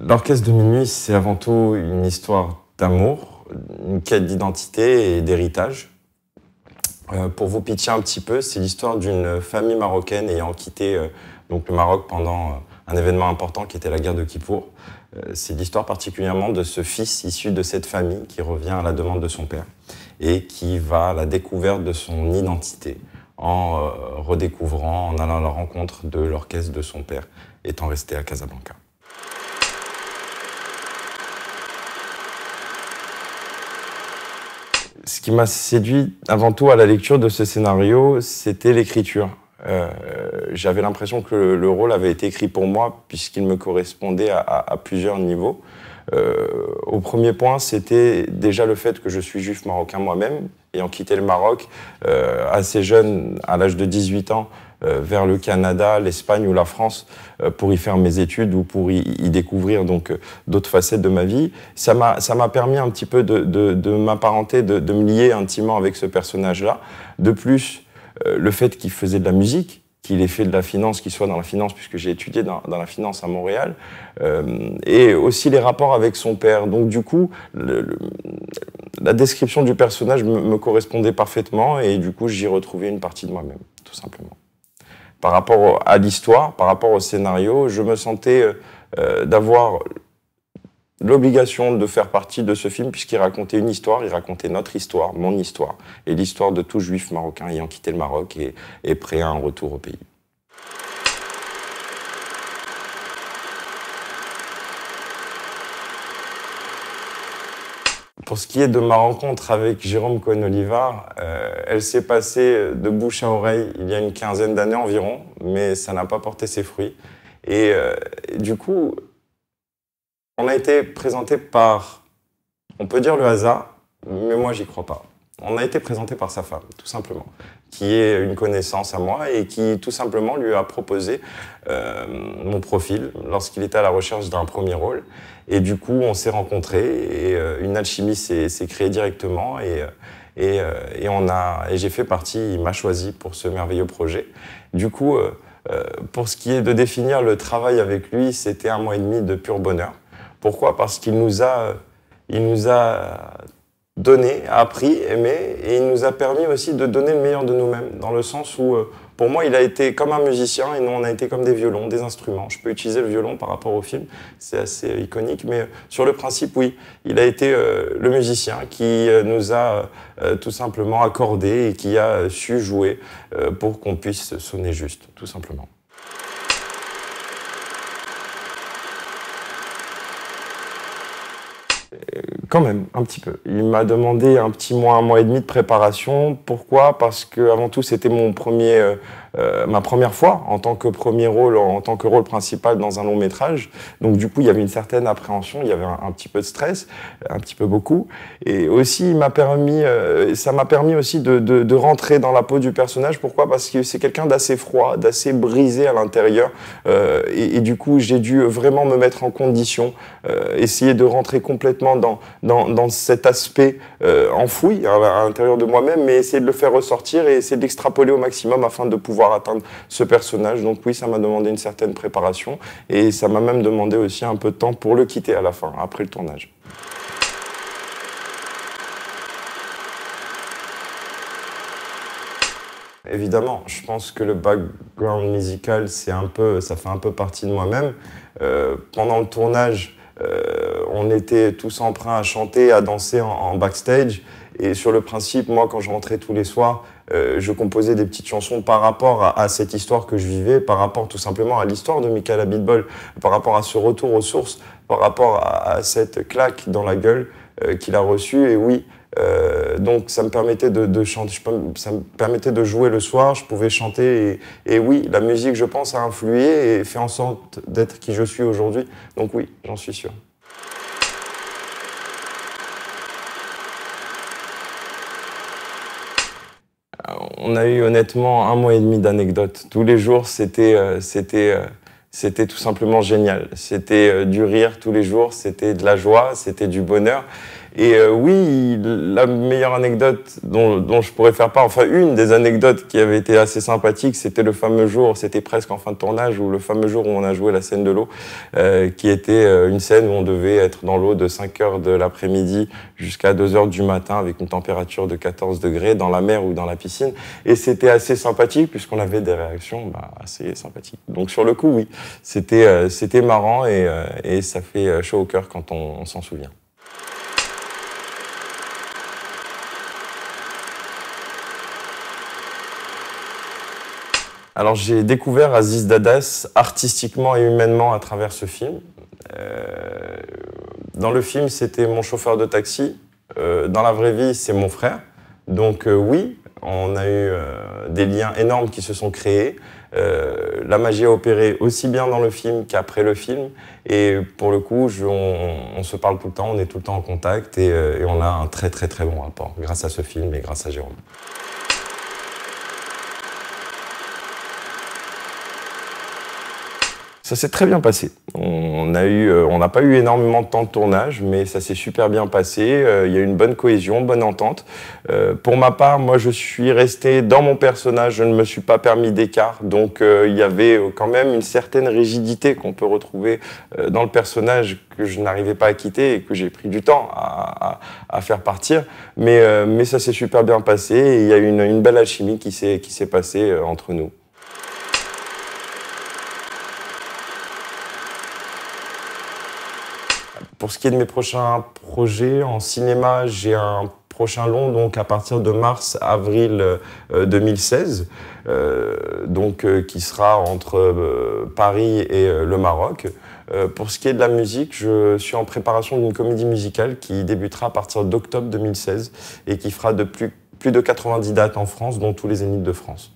L'Orchestre de Minuit, c'est avant tout une histoire d'amour, une quête d'identité et d'héritage. Pour vous pitcher un petit peu, c'est l'histoire d'une famille marocaine ayant quitté donc le Maroc pendant un événement important qui était la guerre de Kippour. C'est l'histoire particulièrement de ce fils issu de cette famille qui revient à la demande de son père et qui va à la découverte de son identité en redécouvrant, en allant à la rencontre de l'orchestre de son père, étant resté à Casablanca. Ce qui m'a séduit avant tout à la lecture de ce scénario, c'était l'écriture. J'avais l'impression que le rôle avait été écrit pour moi puisqu'il me correspondait à plusieurs niveaux. Au premier point, c'était déjà le fait que je suis juif marocain moi-même, ayant quitté le Maroc assez jeune, à l'âge de 18 ans, vers le Canada, l'Espagne ou la France pour y faire mes études ou pour y découvrir donc d'autres facettes de ma vie. Ça m'a permis un petit peu de m'apparenter, de me lier intimement avec ce personnage-là. De plus, le fait qu'il faisait de la musique, qu'il ait fait de la finance, qu'il soit dans la finance, puisque j'ai étudié dans la finance à Montréal, et aussi les rapports avec son père. Donc du coup, la description du personnage me correspondait parfaitement, et du coup, j'y retrouvais une partie de moi-même, tout simplement. Par rapport à l'histoire, par rapport au scénario, je me sentais d'avoir l'obligation de faire partie de ce film puisqu'il racontait une histoire, il racontait notre histoire, mon histoire, et l'histoire de tout juif marocain ayant quitté le Maroc et prêt à un retour au pays. Pour ce qui est de ma rencontre avec Jérôme Cohen-Olivard, elle s'est passée de bouche à oreille il y a une quinzaine d'années environ, mais ça n'a pas porté ses fruits. Et du coup, on a été présenté par, on peut dire le hasard, mais moi j'y crois pas. On a été présenté par sa femme, tout simplement, qui est une connaissance à moi et qui tout simplement lui a proposé mon profil lorsqu'il était à la recherche d'un premier rôle. Et du coup, on s'est rencontrés et une alchimie s'est créée directement et j'ai fait partie, il m'a choisi pour ce merveilleux projet. Du coup, pour ce qui est de définir le travail avec lui, c'était 1 mois et demi de pur bonheur. Pourquoi? Parce qu'il nous a donné, appris, aimé, et il nous a permis aussi de donner le meilleur de nous-mêmes, dans le sens où, pour moi, il a été comme un musicien, et nous, on a été comme des violons, des instruments. Je peux utiliser le violon par rapport au film, c'est assez iconique, mais sur le principe, oui, il a été le musicien qui nous a tout simplement accordé et qui a su jouer pour qu'on puisse sonner juste, tout simplement. Quand même, un petit peu. Il m'a demandé un petit mois, 1 mois et demi de préparation. Pourquoi? Parce que avant tout, c'était ma première fois en tant que premier rôle, en tant que rôle principal dans un long métrage. Donc du coup, il y avait une certaine appréhension, il y avait un petit peu de stress, un petit peu beaucoup. Et aussi, ça m'a permis aussi de rentrer dans la peau du personnage. Pourquoi? Parce que c'est quelqu'un d'assez froid, d'assez brisé à l'intérieur. Et du coup, j'ai dû vraiment me mettre en condition, essayer de rentrer complètement dans cet aspect enfoui à l'intérieur de moi-même, mais essayer de le faire ressortir et essayer de l'extrapoler au maximum afin de pouvoir atteindre ce personnage. Donc oui, ça m'a demandé une certaine préparation et ça m'a même demandé aussi un peu de temps pour le quitter à la fin, après le tournage. Évidemment, je pense que le background musical, ça fait un peu partie de moi-même. Pendant le tournage, on était tous emprunts à chanter, à danser en backstage. Et sur le principe, moi, quand je rentrais tous les soirs, je composais des petites chansons par rapport à cette histoire que je vivais, par rapport tout simplement à l'histoire de Michael Abitbol, par rapport à ce retour aux sources, par rapport à cette claque dans la gueule qu'il a reçue. Et oui, donc ça me permettait de chanter, ça me permettait de jouer le soir, je pouvais chanter. Et oui, la musique, je pense, a influé et fait en sorte d'être qui je suis aujourd'hui. Donc oui, j'en suis sûr. On a eu honnêtement 1 mois et demi d'anecdotes. Tous les jours, c'était tout simplement génial. C'était du rire tous les jours, c'était de la joie, c'était du bonheur. Et oui, la meilleure anecdote dont je pourrais faire part, enfin une des anecdotes qui avait été assez sympathique, c'était le fameux jour, c'était presque en fin de tournage, ou le fameux jour où on a joué la scène de l'eau, qui était une scène où on devait être dans l'eau de 5 heures de l'après-midi jusqu'à 2 heures du matin avec une température de 14 degrés dans la mer ou dans la piscine. Et c'était assez sympathique puisqu'on avait des réactions assez sympathiques. Donc sur le coup, oui, c'était marrant et ça fait chaud au cœur quand on s'en souvient. Alors j'ai découvert Aziz Dadas artistiquement et humainement à travers ce film. Dans le film, c'était mon chauffeur de taxi. Dans la vraie vie, c'est mon frère. Donc oui, on a eu des liens énormes qui se sont créés. La magie a opéré aussi bien dans le film qu'après le film. Et pour le coup, on se parle tout le temps, on est tout le temps en contact et on a un très très très bon rapport grâce à ce film et grâce à Jérôme. Ça s'est très bien passé. On n'a pas eu énormément de temps de tournage, mais ça s'est super bien passé. Il y a eu une bonne cohésion, bonne entente. Pour ma part, moi, je suis resté dans mon personnage. Je ne me suis pas permis d'écart. Donc, il y avait quand même une certaine rigidité qu'on peut retrouver dans le personnage que je n'arrivais pas à quitter et que j'ai pris du temps à faire partir. Mais ça s'est super bien passé et il y a eu une belle alchimie qui s'est passée entre nous. Pour ce qui est de mes prochains projets en cinéma, j'ai un prochain long donc à partir de mars-avril 2016, qui sera entre Paris et le Maroc. Pour ce qui est de la musique, je suis en préparation d'une comédie musicale qui débutera à partir d'octobre 2016 et qui fera plus de 90 dates en France, dont tous les Zéniths de France.